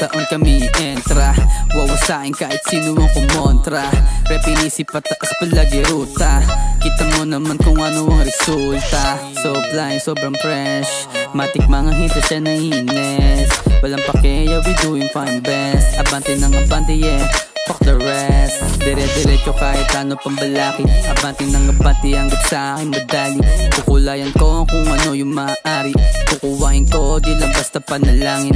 taon kami entra. Wawasain kahit sino ang kumontra. Rap inisip pataas palagi ruta. Kita mo naman kung ano ang resulta. So blind, sobrang fresh. Matik mga hito siya na ines. Walang pakeya, we doing fine best. Abante ng abante, yeah, fuck the rest. Dire-diretso kahit ano pang balakid. Abante ng abante hanggat sa akin madali. Kukulayan ko kung ano yung maaari. Kukuhain ko, di lang basta panalangin.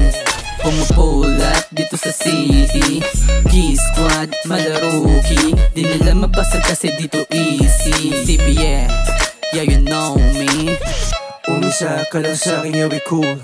Pumupulat dito sa city. G-Squad, malaruki. Di nila mabasag kasi dito easy. CBA, yeah you know me. Umisa ka lang sa'kin, yeah we cool.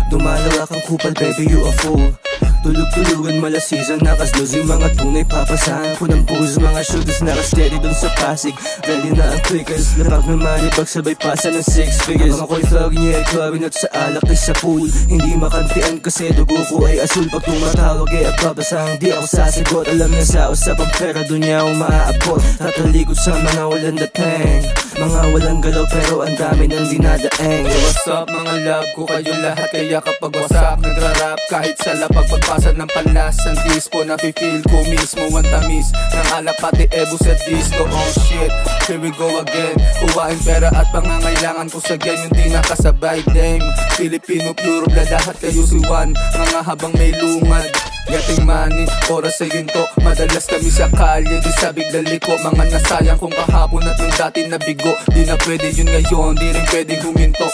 Dumalawa kang kupal, baby you a fool. Tulog-tulugan mala season, nakaslos yung mga tunay. Papasahan ko ng puso, mga shooters nakasteady dun sa Pasig. Ready na ang clickers, lapag na malibag sabay pasa ng 6 figures. Ako'y thugging, yeah, clubbing at sa alak ay sa pool. Hindi makantian kasi dugo ko ay asul. Pag tumatawag ay agbabasang di ako sasagot. Alam niya sa usapang pera, dun niya ako maaabot. Tatalikod sa mga walang dating, mga walang galaw pero ang dami nang dinadaeng. What's up mga love ko kayo lahat, kaya kapag wasak nagra-rap kahit sa lapag pagpasa ng panlas ang dispo. Nafe-feel ko mismo ang tamis ng alak pati ebo sa disco. Oh shit, here we go again. Kuhain pera at pangangailangan ko sa gang yung di nakasabay. Dame, Filipino pure blood, lahat kayo si Juan. Mga habang may lungad getting money, oras sa ginto. Madalas kami sa kalye, di sa biglang liko. Mga nasayang kung kahapon at yung dati na bigo. Di na pwede yun ngayon, di rin pwedeng huminto.